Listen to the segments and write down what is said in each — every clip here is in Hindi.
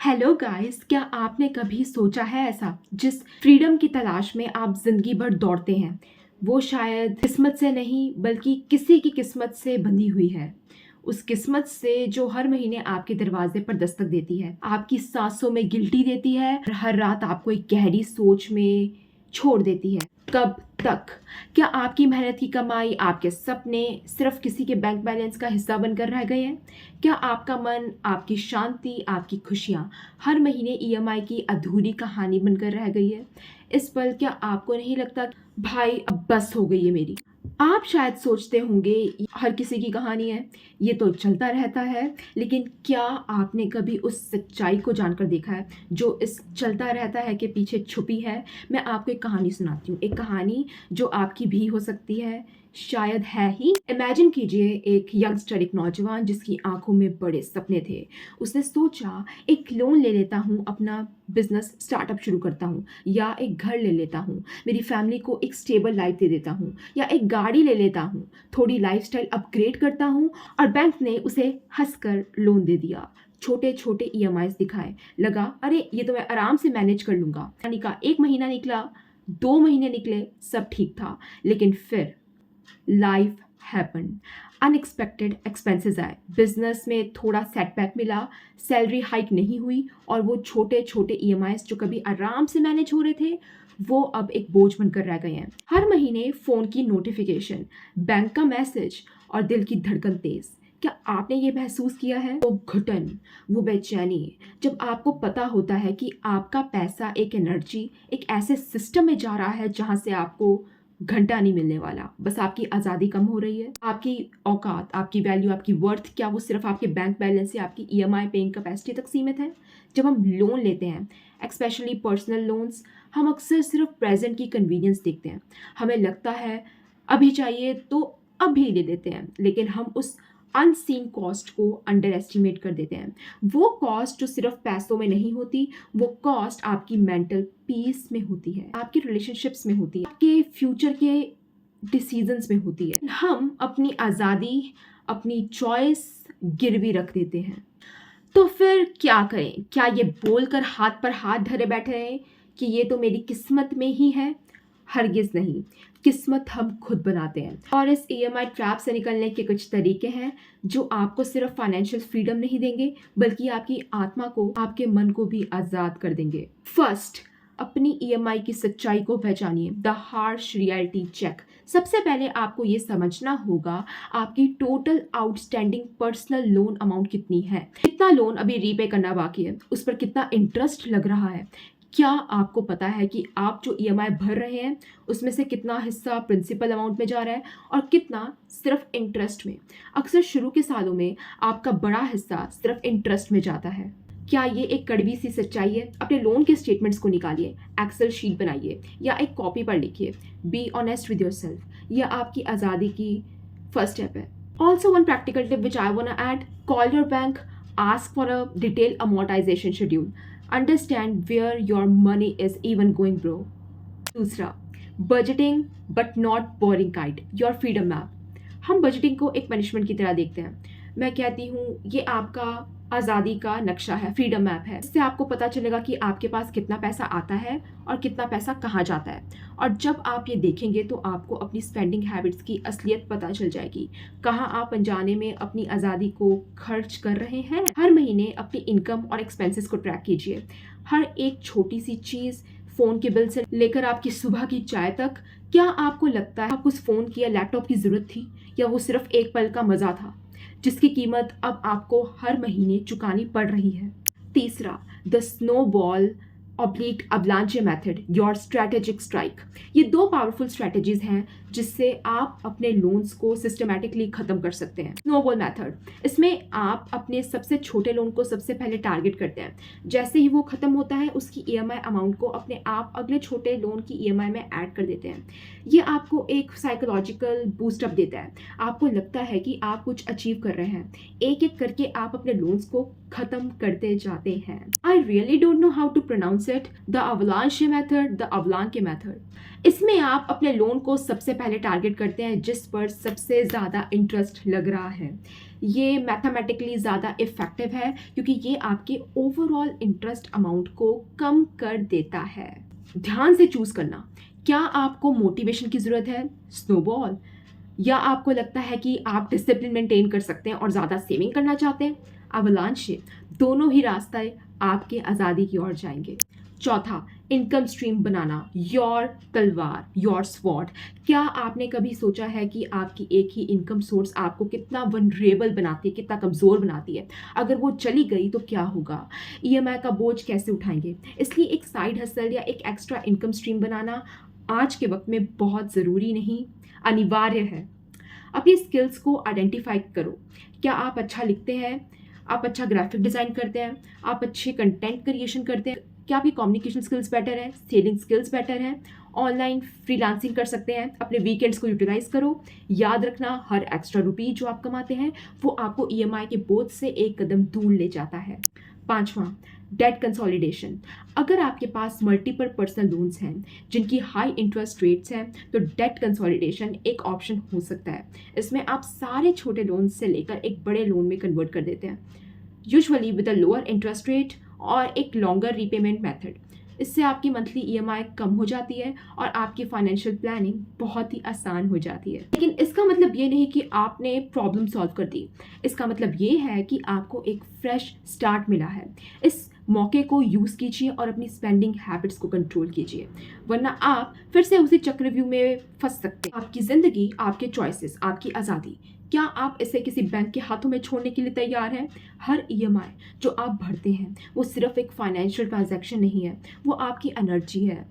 हेलो गाइस, क्या आपने कभी सोचा है ऐसा जिस फ्रीडम की तलाश में आप जिंदगी भर दौड़ते हैं वो शायद किस्मत से नहीं बल्कि किसी की किस्मत से बंधी हुई है। उस किस्मत से जो हर महीने आपके दरवाजे पर दस्तक देती है, आपकी सांसों में गिल्टी देती है और हर रात आपको एक गहरी सोच में छोड़ देती है। कब तक? क्या आपकी मेहनत की कमाई, आपके सपने सिर्फ किसी के बैंक बैलेंस का हिस्सा बनकर रह गए हैं? क्या आपका मन, आपकी शांति, आपकी खुशियाँ हर महीने ईएमआई की अधूरी कहानी बनकर रह गई है? इस पल क्या आपको नहीं लगता भाई अब बस हो गई है मेरी? आप शायद सोचते होंगे ये हर किसी की कहानी है, ये तो चलता रहता है, लेकिन क्या आपने कभी उस सच्चाई को जानकर देखा है जो इस चलता रहता है के पीछे छुपी है? मैं आपको एक कहानी सुनाती हूँ, एक कहानी जो आपकी भी हो सकती है, शायद है ही। इमेजिन कीजिए एक यंगस्टर, एक नौजवान जिसकी आंखों में बड़े सपने थे। उसने सोचा एक लोन ले लेता हूँ, अपना बिजनेस स्टार्टअप शुरू करता हूँ, या एक घर ले लेता हूँ, मेरी फैमिली को एक स्टेबल लाइफ दे देता हूँ, या एक गाड़ी ले लेता हूँ, थोड़ी लाइफस्टाइल अपग्रेड करता हूँ। और बैंक ने उसे हंसकर लोन दे दिया, छोटे छोटे ईएमआईस दिखाए, लगा अरे ये तो मैं आराम से मैनेज कर लूंगा। यानी का एक महीना निकला, 2 महीने निकले, सब ठीक था, लेकिन फिर लाइफ हैपन। अनएक्सपेक्टेड एक्सपेंसेस आए, बिजनेस में थोड़ा सेटबैक मिला, सैलरी हाइक नहीं हुई, और वो छोटे छोटे ईएमआईस जो कभी आराम से मैनेज हो रहे थे वो अब एक बोझ बनकर रह गए हैं। हर महीने फोन की नोटिफिकेशन, बैंक का मैसेज और दिल की धड़कन तेज। क्या आपने ये महसूस किया है? वो घुटन, वो बेचैनी, जब आपको पता होता है कि आपका पैसा एक एनर्जी, एक ऐसे सिस्टम में जा रहा है जहां से आपको घंटा नहीं मिलने वाला, बस आपकी आज़ादी कम हो रही है। आपकी औकात, आपकी वैल्यू, आपकी वर्थ, क्या वो सिर्फ आपके बैंक बैलेंस या आपकी ईएमआई पेइंग कैपेसिटी तक सीमित है? जब हम लोन लेते हैं, स्पेशली पर्सनल लोन्स, हम अक्सर सिर्फ प्रेजेंट की कन्वीनियंस देखते हैं। हमें लगता है अभी चाहिए तो अभी ले लेते हैं, लेकिन हम उस अनसीन कॉस्ट को अंडर एस्टिमेट कर देते हैं। वो कॉस्ट जो सिर्फ पैसों में नहीं होती, वो कॉस्ट आपकी मेंटल पीस में होती है, आपकी रिलेशनशिप्स में होती है, आपके फ्यूचर के डिसीजंस में होती है। हम अपनी आज़ादी, अपनी चॉइस गिरवी रख देते हैं। तो फिर क्या करें? क्या ये बोलकर हाथ पर हाथ धरे बैठे रहें कि ये तो मेरी किस्मत में ही है? हरगिज नहीं, किस्मत हम खुद बनाते हैं। और इस ईएमआई ट्रैप से निकलने के कुछ तरीके हैं जो आपको सिर्फ फाइनेंशियल फ्रीडम नहीं देंगे बल्कि आपकी आत्मा को, आपके मन को भी आज़ाद कर देंगे। फर्स्ट, अपनी ईएमआई की सच्चाई को पहचानिए, द हार्श रियलिटी चेक। सबसे पहले आपको ये समझना होगा आपकी total outstanding personal loan amount कितनी है, कितना लोन अभी रीपे करना बाकी है, उस पर कितना इंटरेस्ट लग रहा है। क्या आपको पता है कि आप जो ईएमआई भर रहे हैं उसमें से कितना हिस्सा प्रिंसिपल अमाउंट में जा रहा है और कितना सिर्फ इंटरेस्ट में? अक्सर शुरू के सालों में आपका बड़ा हिस्सा सिर्फ इंटरेस्ट में जाता है। क्या ये एक कड़वी सी सच्चाई है? अपने लोन के स्टेटमेंट्स को निकालिए, एक्सेल शीट बनाइए या एक कॉपी पर लिखिए। Be honest with yourself. यह आपकी आज़ादी की फर्स्ट स्टेप है। Also one practical tip which I want to add, call your bank, ask for a detailed amortization schedule, understand where your money is even going bro. दूसरा, budgeting but not boring kite, your freedom map. हम बजटिंग को एक पनिशमेंट की तरह देखते हैं। मैं कहती हूँ ये आपका आज़ादी का नक्शा है, फ्रीडम मैप है। इससे आपको पता चलेगा कि आपके पास कितना पैसा आता है और कितना पैसा कहाँ जाता है। और जब आप ये देखेंगे तो आपको अपनी स्पेंडिंग हैबिट्स की असलियत पता चल जाएगी, कहाँ आप अनजाने में अपनी आज़ादी को खर्च कर रहे हैं। हर महीने अपनी इनकम और एक्सपेंसेस को ट्रैक कीजिए। हर एक छोटी सी चीज़, फ़ोन के बिल से लेकर आपकी सुबह की चाय तक, क्या आपको लगता है आपको उस फ़ोन की या लैपटॉप की ज़रूरत थी, या वो सिर्फ एक पल का मज़ा था जिसकी कीमत अब आपको हर महीने चुकानी पड़ रही है? तीसरा, the snowball oblique avalanche method, your strategic strike. ये 2 पावरफुल स्ट्रैटेजीज हैं जिससे आप अपने लोन्स को सिस्टमैटिकली ख़त्म कर सकते हैं। स्नोबॉल मेथड, इसमें आप अपने सबसे छोटे लोन को सबसे पहले टारगेट करते हैं। जैसे ही वो ख़त्म होता है उसकी ईएमआई अमाउंट को अपने आप अगले छोटे लोन की ईएमआई में ऐड कर देते हैं। ये आपको एक साइकोलॉजिकल बूस्टअप देता है, आपको लगता है कि आप कुछ अचीव कर रहे हैं। एक एक करके आप अपने लोन्स को ख़त्म करते जाते हैं। I really don't know how to pronounce it, the avalanche method, the avalanche method. इसमें आप अपने लोन को सबसे पहले टारगेट करते हैं जिस पर सबसे ज़्यादा इंटरेस्ट लग रहा है। ये मैथमेटिकली ज़्यादा इफ़ेक्टिव है क्योंकि ये आपके ओवरऑल इंटरेस्ट अमाउंट को कम कर देता है। ध्यान से चूज़ करना, क्या आपको मोटिवेशन की ज़रूरत है, स्नोबॉल, या आपको लगता है कि आप डिसिप्लिन मेंटेन कर सकते हैं और ज़्यादा सेविंग करना चाहते हैं, अवलांच। दोनों ही रास्ते आपके आज़ादी की ओर जाएंगे। चौथा, इनकम स्ट्रीम बनाना, योर तलवार, योर स्वॉर्ड। क्या आपने कभी सोचा है कि आपकी एक ही इनकम सोर्स आपको कितना वनरेबल बनाती है, कितना कमज़ोर बनाती है? अगर वो चली गई तो क्या होगा? ईएमआई का बोझ कैसे उठाएंगे? इसलिए एक साइड हसल या एक एक्स्ट्रा इनकम स्ट्रीम बनाना आज के वक्त में बहुत ज़रूरी नहीं, अनिवार्य है। अपनी स्किल्स को आइडेंटिफाई करो। क्या आप अच्छा लिखते हैं? आप अच्छा ग्राफिक डिज़ाइन करते हैं? आप अच्छे कंटेंट क्रिएशन करते हैं? क्या आपकी कम्युनिकेशन स्किल्स बेटर है? सेलिंग स्किल्स बेटर हैं? ऑनलाइन फ्रीलांसिंग कर सकते हैं? अपने वीकेंड्स को यूटिलाइज करो। याद रखना, हर एक्स्ट्रा रुपी जो आप कमाते हैं वो आपको ईएमआई के बोझ से एक कदम दूर ले जाता है। पांचवा, डेट कंसोलिडेशन। अगर आपके पास मल्टीपल पर्सनल लोन्स हैं जिनकी हाई इंटरेस्ट रेट्स हैं तो डेट कंसोलिडेशन एक ऑप्शन हो सकता है। इसमें आप सारे छोटे लोन से लेकर एक बड़े लोन में कन्वर्ट कर देते हैं, usually with a lower interest rate और एक लॉन्गर रीपेमेंट मेथड। इससे आपकी मंथली ईएमआई कम हो जाती है और आपकी फाइनेंशियल प्लानिंग बहुत ही आसान हो जाती है। लेकिन इसका मतलब ये नहीं कि आपने प्रॉब्लम सॉल्व कर दी। इसका मतलब ये है कि आपको एक फ्रेश स्टार्ट मिला है। इस मौके को यूज़ कीजिए और अपनी स्पेंडिंग हैबिट्स को कंट्रोल कीजिए, वरना आप फिर से उसी चक्रव्यूह में फंस सकते हैं। आपकी ज़िंदगी, आपके चॉइसेस, आपकी आज़ादी। क्या आप इसे किसी बैंक के हाथों में छोड़ने के लिए तैयार हैं? हर ईएमआई जो आप भरते हैं वो सिर्फ एक फाइनेंशियल ट्रांजैक्शन नहीं है, वो आपकी एनर्जी है,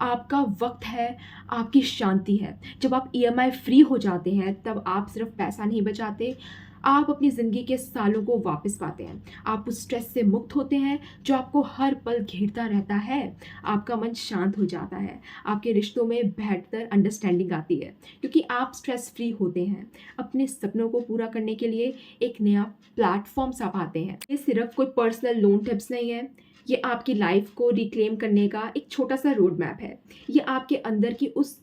आपका वक्त है, आपकी शांति है। जब आप ईएमआई फ्री हो जाते हैं तब आप सिर्फ पैसा नहीं बचाते, आप अपनी ज़िंदगी के सालों को वापस पाते हैं। आप उस स्ट्रेस से मुक्त होते हैं जो आपको हर पल घेरता रहता है। आपका मन शांत हो जाता है, आपके रिश्तों में बेहतर अंडरस्टैंडिंग आती है क्योंकि आप स्ट्रेस फ्री होते हैं। अपने सपनों को पूरा करने के लिए एक नया प्लेटफॉर्म आप पाते हैं। ये सिर्फ कोई पर्सनल लोन टिप्स नहीं है, ये आपकी लाइफ को रिक्लेम करने का एक छोटा सा रोड मैप है। ये आपके अंदर की उस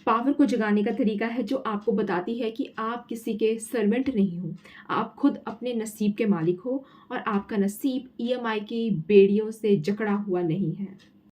पावर को जगाने का तरीका है जो आपको बताती है कि आप किसी के सर्वेंट नहीं हो, आप खुद अपने नसीब के मालिक हो और आपका नसीब ईएमआई की बेड़ियों से जकड़ा हुआ नहीं है।